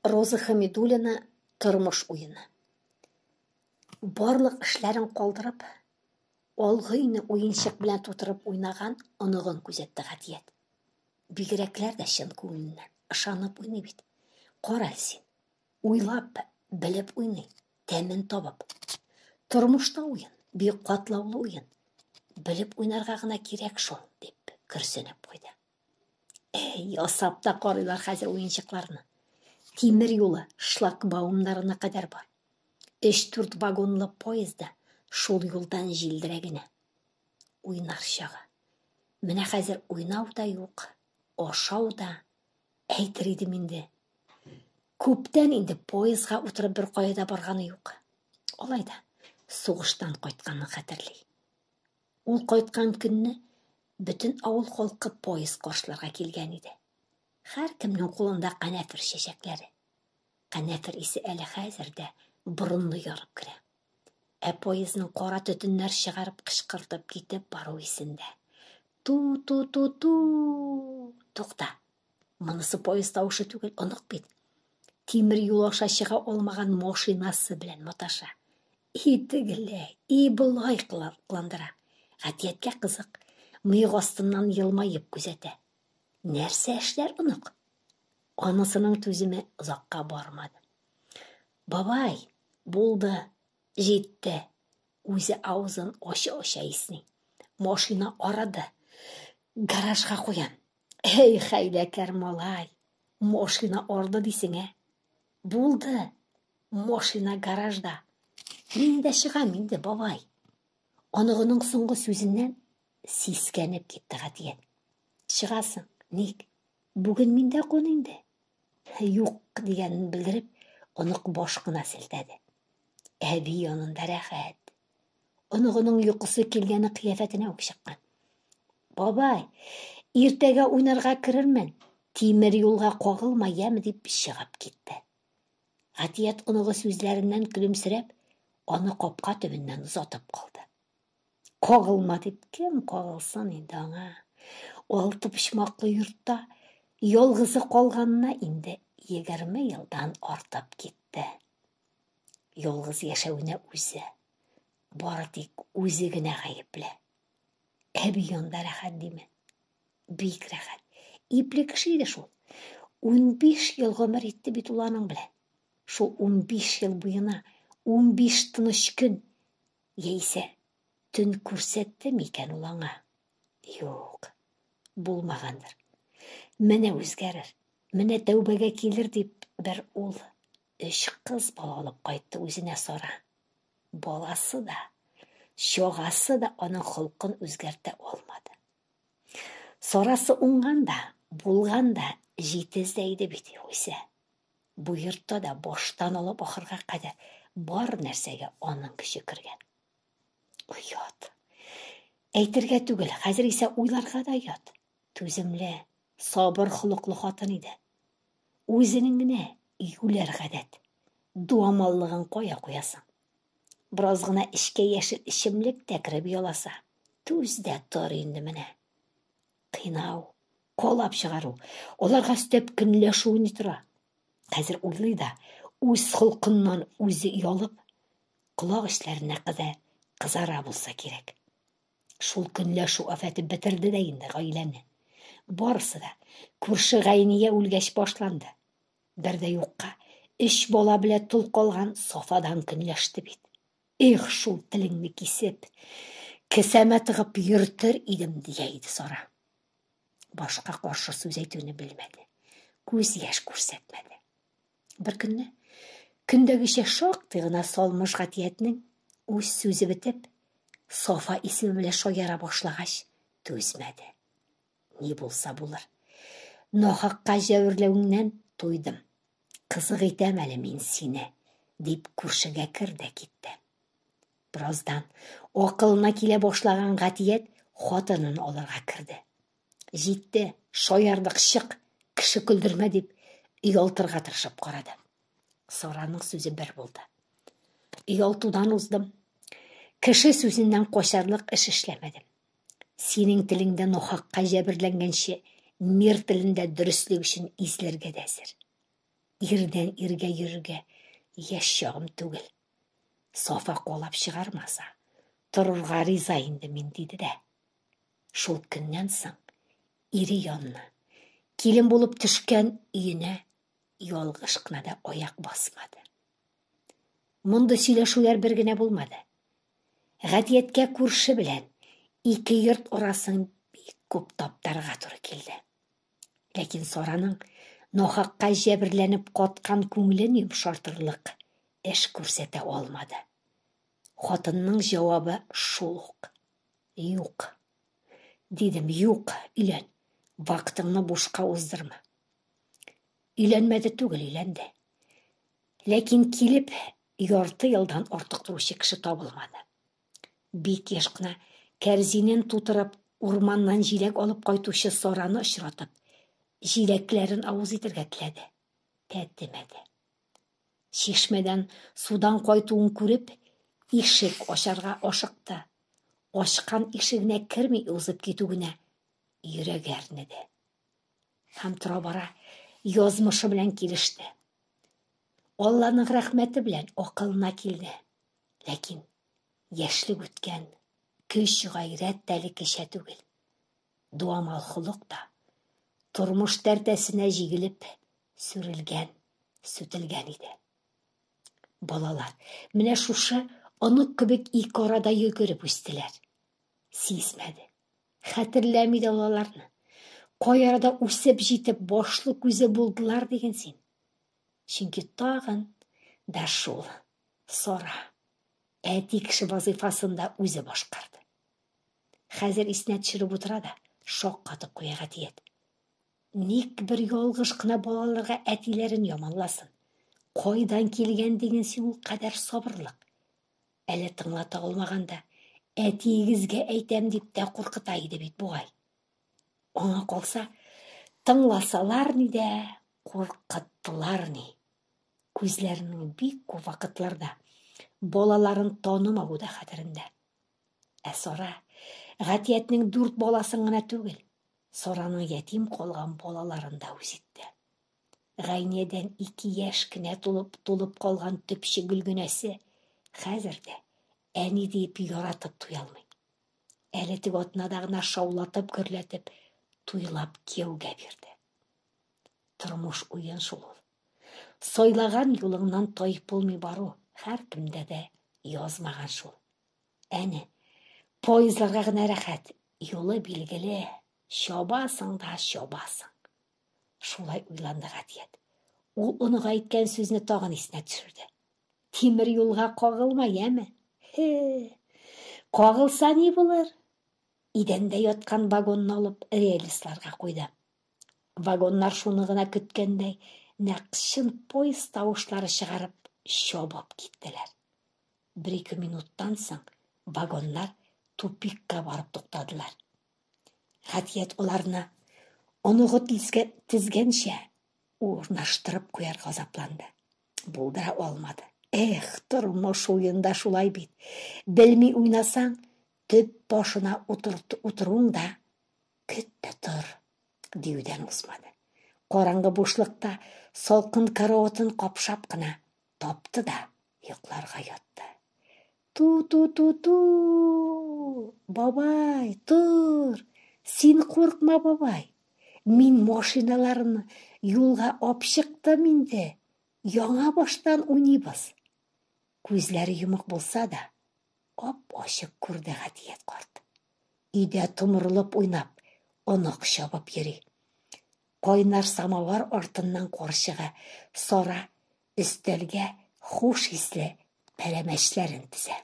Роза Хамидуллина тормыш уйыны. Барлык эшләрен калдырып, алгы өйне уенчык белән тутырып уйнаган оныгын күзәтте Гатият. Бигрәкләр дә чын күңеленнән ышанып уйный бит. Кара син, уйлап, белеп уйный, тәмен табып. Тормышта уен, бик катлаулы уен. Белеп уйнарга гына кирәк шул, дип көрсенеп куйды. Ясап та карыйлар хәзер уенчыкларны. Тимер юлы шлагбаумнарына кадәр бар. 3-4 вагонлы поезда шул юлдан җилдерә генә. Уйнар чагы. Менә хәзер уйнау да юк, ашау да. Әйтер идем инде. Күптән инде поезга утырып бер кайда барганы юк. Алай да сугыштан кайтканны хәтерли. Ул кайткан көнне бөтен авыл халкы поезд каршыларга килгән иде. Һәркемнең кулында канәфер чәчәкләре. Канәфер исе әле хәзер дә борынны ярып керә. Поездның кара төтеннәр чыгарып кычкыртып китеп бару исендә. Ту-ту-ту-ту. Тукта. Монысы поезд тавышы түгел, онык бит. Тимер юл аша чыга алмаган машинасы белән маташа. Тегеләй, булай кыландыра. Гатияткә кызык. Мыек астыннан елмаеп күзәтә. Нәрсә эшләр онык? Анысының түземе озакка бармады. Бабай, булды, җитте. Үзе авызын ача-ача исни. Машина арады. Гаражга куян. Хәйләкәр малай. Машина арды дисеңә. Булды. Машина гаражда. Мин дә чыгам инде, бабай. Аныгының соңгы сүзеннән сискәнеп китте Гатият. Чыгасың, ник? Бүген мин дә кун инде. Юк дигәнен белдереп, онык баш кына селтәде. Әби янында рәхәт. Оныгының йокысы килгәне кыяфәтенә үк чыккан. Бабай, иртәгә уйнарга керермен. Тимер юлга кагылма, яме дип чыгып китте. Гатият оныгы сүзләреннән көлемсерәп, аны капка төбеннән озатып калды. Кагылма дип кем кагылсын инде аңа? Алты почмаклы йортта ялгызы калганына инде 20 елдан артып китте. Ялгыз яшәүенә үзе. Бары тик үзе генә гаепле. Әби янда рәхәт диме? Бик рәхәт. Ипле кеше иде шул. 15 ел гомер итте бит ул аның белән. Шул 15 ел буена 15 тыныч көн яисә төн күрсәтте микән ул аңа? Юк, булмагандыр. Менә үзгәрер, менә тәүбәгә килер дип бер ул 3 кыз бала алып кайтты үзенә Сара. Баласы да, чагасы да аның холкын үзгәртә алмады. Сарасы уңганда, булганда җитез иде бит юкса. Бу йортта да баштан алып ахырга кадәр бар нәрсәгә аның көче кергән. Уят. Әйтергә түгел, хәзер исә уйларга да ят. Түземле, сабыр холыклы хатын иде. Үзенең генә юләр гадәт. Дуамаллыгын кая куясың? Бераз гына эшкә яшел ичемлек тәкриб яласа. Түздә тор инде менә. Кыйнау, колап чыгару, аларга степ көнләшү ни тора. Хәзер уйлый да, үз холкыннан үзе ялып, колак эшләренә кызара булса кирәк. Шул көнләшү афәте бетерде дә инде гаиләне. Барысы да күрше Гайния үлгәч башланды. Бер дә юкка 3 бала белән тол калган Сафадан көнләште бит. Шул телеңне кисеп, кесәмә тыгып йөртер идем дия Сара. Башка каршы сүз әйтүне белмәде. Күз яшь күрсәтмәде. Бер көнне көндәгечә шактый гына салмыш Гатиятнең үз сүзе бетеп, Сафа исеме белән шаяра башлагач, түзмәде. Ни булса булыр. Нахакка җәверләүеңнән туйдым. Кызык итәм әле мин сине, дип күршегә керде китте. Бераздан акылына килә башлаган Гатият хатынын алырга керде. Җитте, шаярдык чык, кеше көлдермә дип ялтырга тырышып карады. Сараның сүзе бер булды. Ялтудан уздым. Кеше сүзеннән качарлык эш эшләмәдем. Синең телеңдә нахакка җәберләнгәнче, мир телендә дөрестлек өчен изләргә дәсер. ирден ирге йөрергә яшь чагым түгел. Сафа калап чыгармаса, торырга риза инде мин, диде дә. Шул көннән соң ире янына, килен булып төшкән өенә ялгыш кына да аяк басмады. Монда сөйләшүләр бер генә булмады. Гадияткә күрше белән ике йорт арасын бик күп таптарга туры килде. Ләкин Сараның нахакка җәберләнеп каткан күңелен йомшартырлык эш күрсәтә алмады. Хатынның җавабы шул ук. Юк. Дидем, юк, өйлән. Вакытыңны бушка уздырма. Өйләнмәде түгел, өйләнде. Ләкин килеп, ярты елдан артык торучы кеше табылмады. Бик еш кына кәрзинен тутырып, урманнан җиләк алып кайтучы Сараны очратып, җиләкләрен авыз итәргә теләде. Тәтемәде. Чишмәдән судан кайтуын күреп, ишек ачарга ашыкты. Ачкан ишегенә керми узып китү генә йөрәге әрнеде. Һәм тора-бара язмышы белән килеште. Алланың рәхмәте белән акылына килде. Ләкин яшьлек үткән, көч гайрәт тәле кешә түгел. Дуамал холык та тормыш тәртәсенә җигелеп, сүрелгән, сүтелгән иде. Балалар менә шушы онук кебек ике арада йөгереп үстеләр. Сизмәде. Хәтерләми дә алаларны. Кай арада үсеп җитеп башлы күзе булдылар диген син. Чөнки тагын да шул Сара әти кеше вазифасында үзе башкарды. Хәзер исенә төшереп утыра да шаккатып куярга тиет. Ник бер ялгыш кына балаларга әтиләрен яманласын? Кайдан килгән диген син ул кадәр сабырлык? Әле тыңлата алмаганда, әтиегезгә әйтәм дип тә куркыта иде бит бугай. Аңа калса, тыңласалар ни дә, куркыттылар ни. Күзләренең бик күп вакытларда балаларын танымау да хәтерендә. Ә Сара Гатиятнең 4 баласын гына түгел, Сараның ятим калган балаларын да үз итте. Гайнәдән 2 яшь кенә тулып калган төпче Гөлгөнәсе хәзер дә әни дип яратып туя алмый. Әле теге атнада гына шаулатып, гөрләтеп, туйлап кияүгә бирде. Тормыш уен шул. Сайлаган юлыңнан тайып булмый бару һәркемдә дә язмаган шул. Әне, поезларга гына рәхәт, юлы билгеле, чабасың да чабасың. Шулай уйланды Гатият. Ул оныга әйткән сүзне тагын исенә төшерде. Тимер юлга кагылма, яме? Кагылса ни булыр? Идәндә яткан вагонны алып рельсларга куйды. Вагоннар шуны гына көткәндәй, нәкъ поезд тавышлары чыгарып, чабып киттеләр. 1-2 минуттан соң вагоннар тупикка барып туктадылар. Гатият аларны оныгы тизгәнчә урнаштырып куярга азапланды. Булдыра алмады. Тормыш уенда шулай бит. Белми уйнасаң, төп башына утыруң да көттә тор, диюдән узмады. Караңгы бушлыкта салкын караватын капшап кына тапты да йокларга ятты. Ту-ту-ту-ту! Бабай, тур! Син куркма, бабай. Мин машиналарны юлга алып чыктым инде. Яңа баштан уйныйбыз. Күзләре йомык булса да, ап-ачык күрде Гатият карт. Өйдә томырылып уйнап, онык чабып йөри. Кайнар самавар артыннан карчыгы Сара өстәлгә хуш исле пәрәмәчләрен тезә.